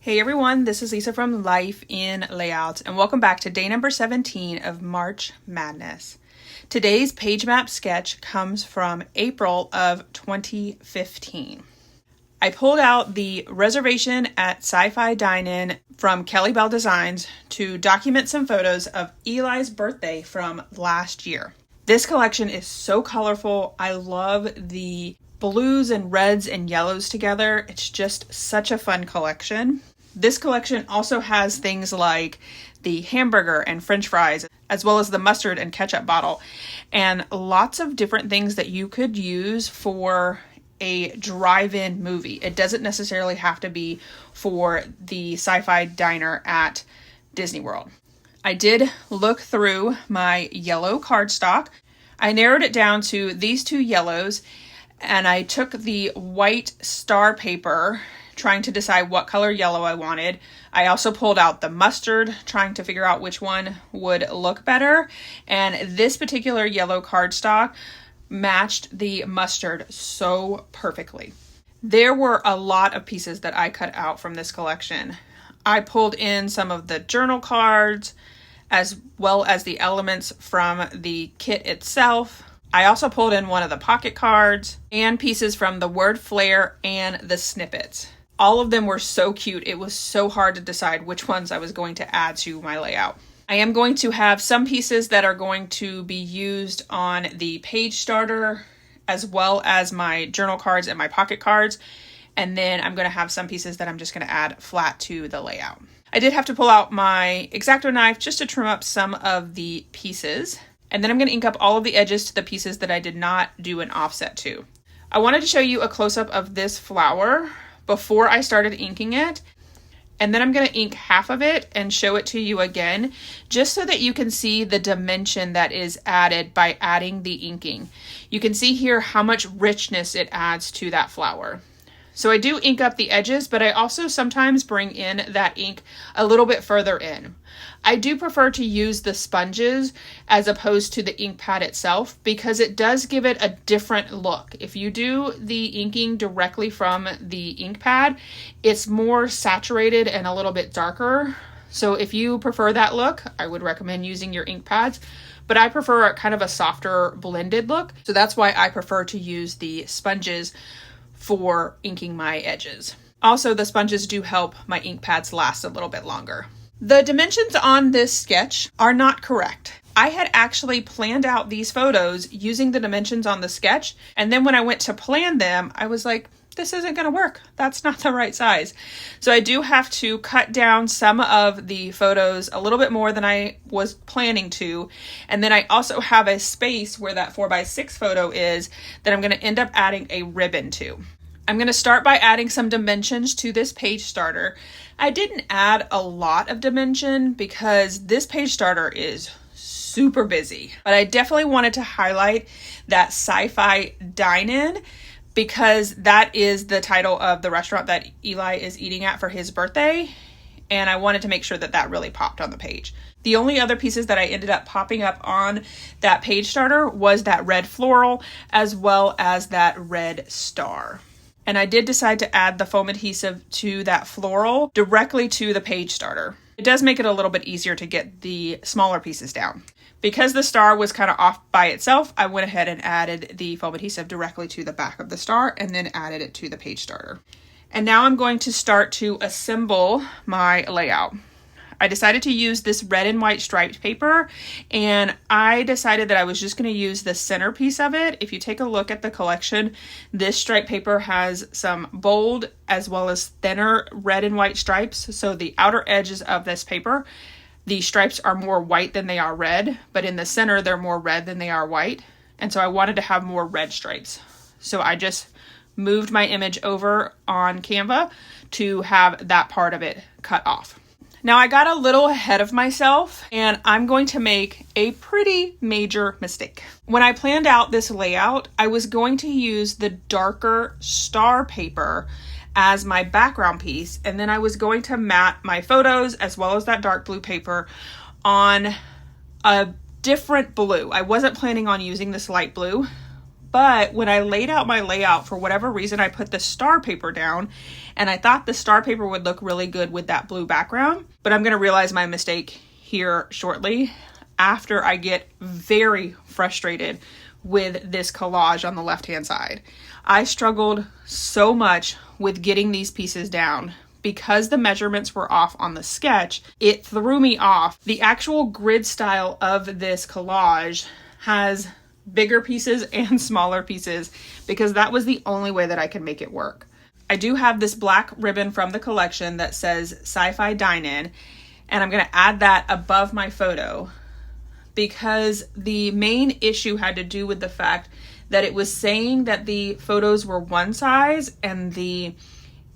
Hey everyone, this is Lisa from Life in Layouts, and welcome back to day number 17 of March Madness. Today's page map sketch comes from April of 2015. I pulled out the reservation at Sci-Fi Dine-In from Kellybell Designs to document some photos of Eli's birthday from last year. This collection is so colorful. I love the blues and reds and yellows together. It's just such a fun collection. This collection also has things like the hamburger and french fries, as well as the mustard and ketchup bottle, and lots of different things that you could use for a drive-in movie. It doesn't necessarily have to be for the sci-fi diner at Disney World. I did look through my yellow cardstock. I narrowed it down to these two yellows, and I took the white star paper, trying to decide what color yellow I wanted. I also pulled out the mustard, trying to figure out which one would look better. And this particular yellow cardstock matched the mustard so perfectly. There were a lot of pieces that I cut out from this collection. I pulled in some of the journal cards, as well as the elements from the kit itself. I also pulled in one of the pocket cards and pieces from the word flare and the snippets. All of them were so cute. It was so hard to decide which ones I was going to add to my layout. I am going to have some pieces that are going to be used on the page starter, as well as my journal cards and my pocket cards. And then I'm going to have some pieces that I'm just going to add flat to the layout. I did have to pull out my X-Acto knife just to trim up some of the pieces. And then I'm going to ink up all of the edges to the pieces that I did not do an offset to. I wanted to show you a close-up of this flower before I started inking it. And then I'm going to ink half of it and show it to you again, just so that you can see the dimension that is added by adding the inking. You can see here how much richness it adds to that flower. So I do ink up the edges, but I also sometimes bring in that ink a little bit further in. I do prefer to use the sponges as opposed to the ink pad itself, because it does give it a different look. If you do the inking directly from the ink pad, it's more saturated and a little bit darker. So if you prefer that look, I would recommend using your ink pads. But I prefer kind of a softer blended look. So that's why I prefer to use the sponges for inking my edges. Also, the sponges do help my ink pads last a little bit longer. The dimensions on this sketch are not correct. I had actually planned out these photos using the dimensions on the sketch, and then when I went to plan them, I was like, this isn't going to work. That's not the right size. So I do have to cut down some of the photos a little bit more than I was planning to. And then I also have a space where that 4x6 photo is that I'm going to end up adding a ribbon to. I'm going to start by adding some dimensions to this page starter. I didn't add a lot of dimension because this page starter is super busy, but I definitely wanted to highlight that Sci-Fi Dine-In because that is the title of the restaurant that Eli is eating at for his birthday, and I wanted to make sure that that really popped on the page. The only other pieces that I ended up popping up on that page starter was that red floral as well as that red star. And I did decide to add the foam adhesive to that floral directly to the page starter. It does make it a little bit easier to get the smaller pieces down. Because the star was kind of off by itself, I went ahead and added the foam adhesive directly to the back of the star and then added it to the page starter. And now I'm going to start to assemble my layout. I decided to use this red and white striped paper, and I decided that I was just going to use the center piece of it. If you take a look at the collection, this striped paper has some bold as well as thinner red and white stripes. So the outer edges of this paper, the stripes are more white than they are red, but in the center, they're more red than they are white. And so I wanted to have more red stripes. So I just moved my image over on Canva to have that part of it cut off. Now I got a little ahead of myself and I'm going to make a pretty major mistake. When I planned out this layout, I was going to use the darker star paper as my background piece, and then I was going to mat my photos as well as that dark blue paper on a different blue. I wasn't planning on using this light blue, But when I laid out my layout, for whatever reason, I put the star paper down, and I thought the star paper would look really good with that blue background. But I'm going to realize my mistake here shortly after I get very frustrated with this collage on the left-hand side. I struggled so much with getting these pieces down. Because the measurements were off on the sketch, it threw me off. The actual grid style of this collage has bigger pieces and smaller pieces because that was the only way that I could make it work. I do have this black ribbon from the collection that says Sci-Fi Dine-In, and I'm going to add that above my photo because the main issue had to do with the fact that it was saying that the photos were one size and the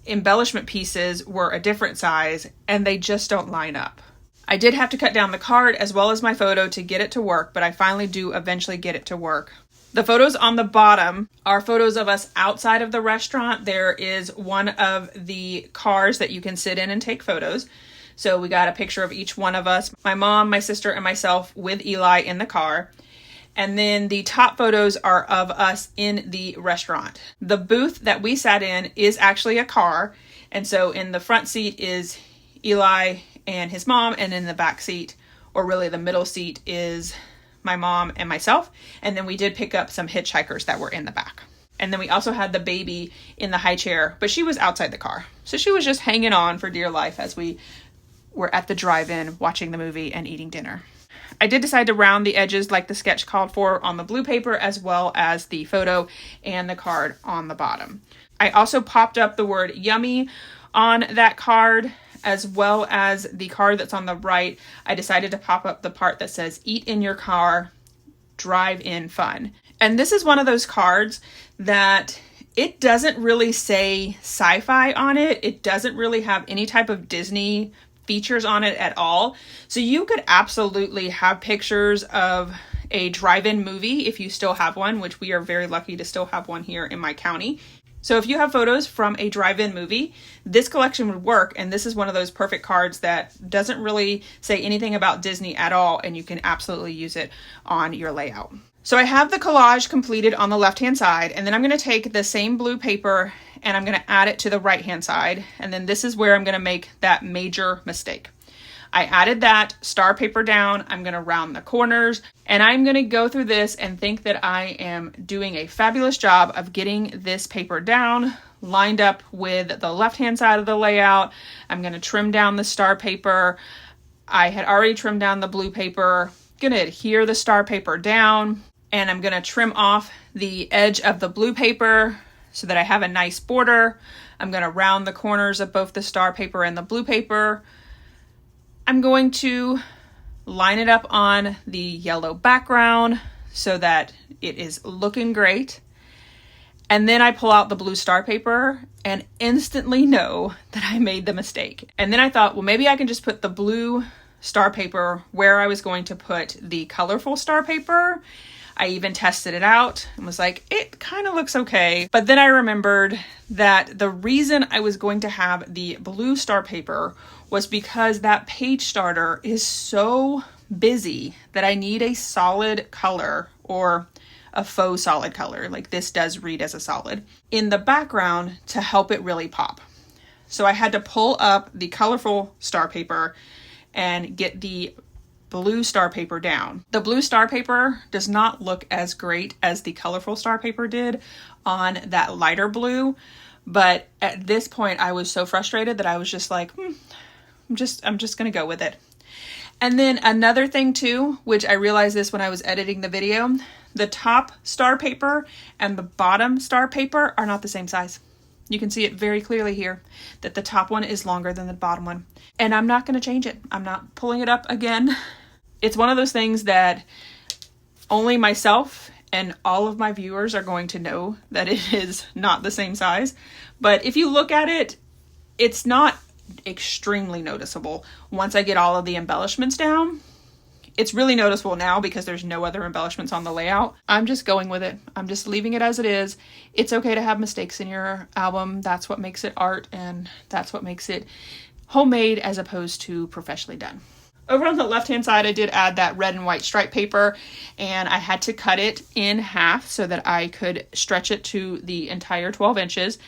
embellishment pieces were a different size, and they just don't line up. I did have to cut down the card as well as my photo to get it to work, but I finally do eventually get it to work. The photos on the bottom are photos of us outside of the restaurant. There is one of the cars that you can sit in and take photos. So we got a picture of each one of us, my mom, my sister, and myself with Eli in the car. And then the top photos are of us in the restaurant. The booth that we sat in is actually a car. And so in the front seat is Eli and his mom. And in the back seat, or really the middle seat, is my mom and myself. And then we did pick up some hitchhikers that were in the back. And then we also had the baby in the high chair, but she was outside the car. So she was just hanging on for dear life as we were at the drive-in watching the movie and eating dinner. I did decide to round the edges like the sketch called for on the blue paper, as well as the photo and the card on the bottom. I also popped up the word yummy on that card, as well as the card that's on the right. I decided to pop up the part that says eat in your car, drive in fun. And this is one of those cards that it doesn't really say sci-fi on it. It doesn't really have any type of Disney features on it at all. So you could absolutely have pictures of a drive-in movie if you still have one, which we are very lucky to still have one here in my county. So if you have photos from a drive-in movie, this collection would work, and this is one of those perfect cards that doesn't really say anything about Disney at all, and you can absolutely use it on your layout. So I have the collage completed on the left-hand side, and then I'm going to take the same blue paper and I'm going to add it to the right-hand side, and then this is where I'm going to make that major mistake. I added that star paper down. I'm going to round the corners, and I'm going to go through this and think that I am doing a fabulous job of getting this paper down, lined up with the left-hand side of the layout. I'm going to trim down the star paper. I had already trimmed down the blue paper. I'm going to adhere the star paper down, and I'm going to trim off the edge of the blue paper so that I have a nice border. I'm going to round the corners of both the star paper and the blue paper. I'm going to line it up on the yellow background so that it is looking great. And then I pull out the blue star paper and instantly know that I made the mistake. And then I thought, well, maybe I can just put the blue star paper where I was going to put the colorful star paper. I even tested it out and was like, it kind of looks okay. But then I remembered that the reason I was going to have the blue star paper was because that page starter is so busy that I need a solid color, or a faux solid color, like this does read as a solid, in the background to help it really pop. So I had to pull up the colorful star paper and get the blue star paper down. The blue star paper does not look as great as the colorful star paper did on that lighter blue, but at this point I was so frustrated that I was just like, I'm just gonna go with it. And then another thing too, which I realized this when I was editing the video, the top star paper and the bottom star paper are not the same size. You can see it very clearly here that the top one is longer than the bottom one. And I'm not going to change it. I'm not pulling it up again. It's one of those things that only myself and all of my viewers are going to know that it is not the same size. But if you look at it, it's not extremely noticeable. Once I get all of the embellishments down, it's really noticeable now because there's no other embellishments on the layout. I'm just going with it. I'm just leaving it as it is. It's okay to have mistakes in your album. That's what makes it art, and that's what makes it homemade as opposed to professionally done. Over on the left-hand side, I did add that red and white stripe paper, and I had to cut it in half so that I could stretch it to the entire 12 inches.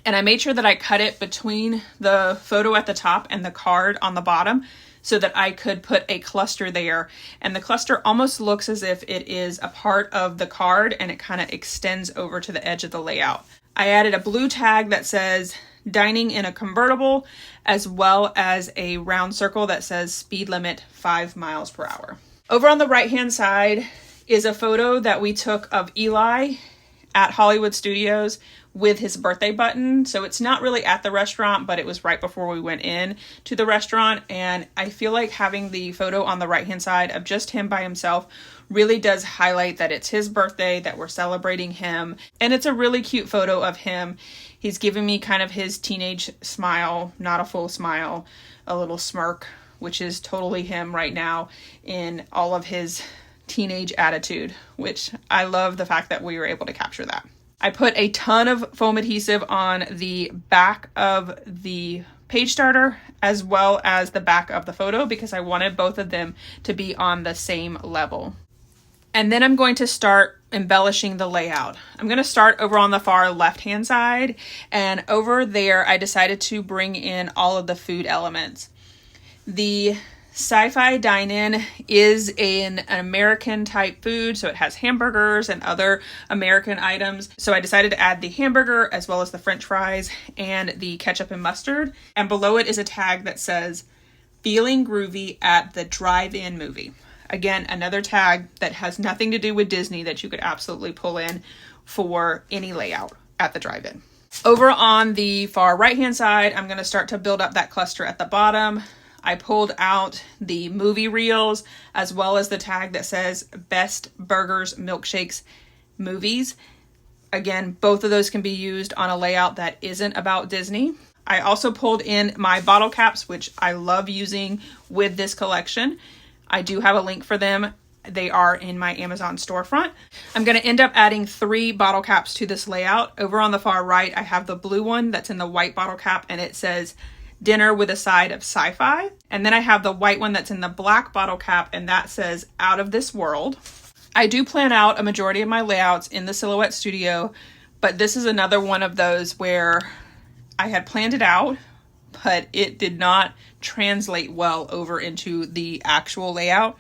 And I made sure that I cut it between the photo at the top and the card on the bottom so that I could put a cluster there. And the cluster almost looks as if it is a part of the card and it kind of extends over to the edge of the layout. I added a blue tag that says dining in a convertible, as well as a round circle that says speed limit 5 miles per hour. Over on the right hand side is a photo that we took of Eli at Hollywood Studios with his birthday button. So it's not really at the restaurant, but it was right before we went in to the restaurant. And I feel like having the photo on the right hand side of just him by himself really does highlight that it's his birthday, that we're celebrating him. And it's a really cute photo of him. He's giving me kind of his teenage smile, not a full smile, a little smirk, which is totally him right now in all of his teenage attitude, which I love the fact that we were able to capture that. I put a ton of foam adhesive on the back of the page starter as well as the back of the photo because I wanted both of them to be on the same level. And then I'm going to start embellishing the layout. I'm going to start over on the far left-hand side, and over there I decided to bring in all of the food elements. The Sci-Fi Dine-In is an American type food, so it has hamburgers and other American items. So I decided to add the hamburger as well as the French fries and the ketchup and mustard. And below it is a tag that says, "Feeling groovy at the drive-in movie." Again, another tag that has nothing to do with Disney that you could absolutely pull in for any layout at the drive-in. Over on the far right-hand side, I'm going to start to build up that cluster at the bottom. I pulled out the movie reels as well as the tag that says Best Burgers, Milkshakes, Movies. Again, both of those can be used on a layout that isn't about Disney. I also pulled in my bottle caps, which I love using with this collection. I do have a link for them. They are in my Amazon storefront. I'm going to end up adding 3 bottle caps to this layout. Over on the far right, I have the blue one that's in the white bottle cap, and it says dinner with a side of sci-fi. And then I have the white one that's in the black bottle cap, and that says out of this world. I do plan out a majority of my layouts in the Silhouette Studio, but this is another one of those where I had planned it out, but it did not translate well over into the actual layout.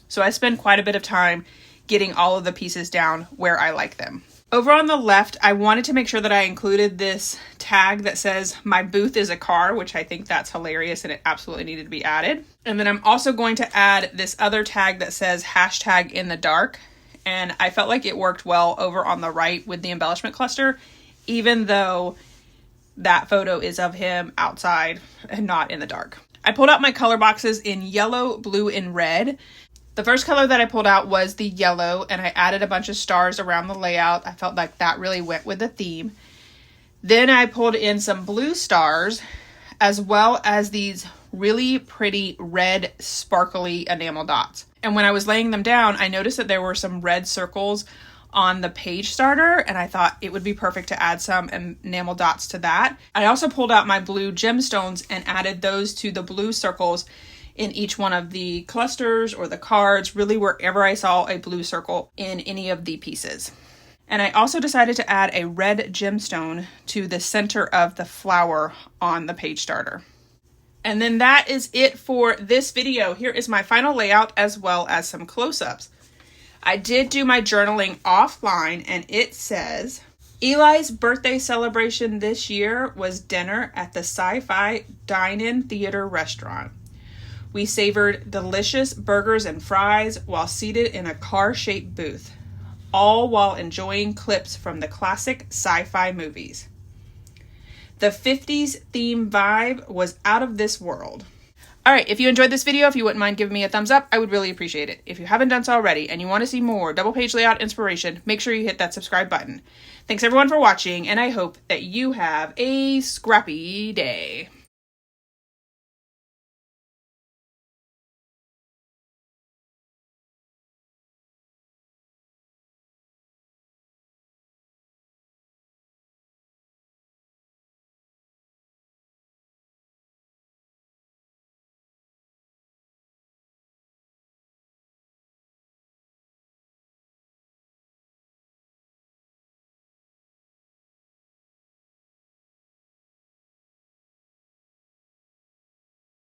So I spend quite a bit of time getting all of the pieces down where I like them. Over on the left, I wanted to make sure that I included this tag that says my booth is a car, which I think that's hilarious and it absolutely needed to be added. And then I'm also going to add this other tag that says hashtag in the dark. And I felt like it worked well over on the right with the embellishment cluster, even though that photo is of him outside and not in the dark. I pulled out my color boxes in yellow, blue, and red. The first color that I pulled out was the yellow, and I added a bunch of stars around the layout. I felt like that really went with the theme. Then I pulled in some blue stars, as well as these really pretty red sparkly enamel dots. And when I was laying them down, I noticed that there were some red circles on the page starter, and I thought it would be perfect to add some enamel dots to that. I also pulled out my blue gemstones and added those to the blue circles in each one of the clusters or the cards, really wherever I saw a blue circle in any of the pieces. And I also decided to add a red gemstone to the center of the flower on the page starter. And then that is it for this video. Here is my final layout as well as some close-ups. I did do my journaling offline, and it says, Eli's birthday celebration this year was dinner at the Sci-Fi Dine-In Theater restaurant. We savored delicious burgers and fries while seated in a car-shaped booth, all while enjoying clips from the classic sci-fi movies. The 50s theme vibe was out of this world. All right, if you enjoyed this video, if you wouldn't mind giving me a thumbs up, I would really appreciate it. If you haven't done so already and you want to see more double page layout inspiration, make sure you hit that subscribe button. Thanks everyone for watching, and I hope that you have a scrappy day.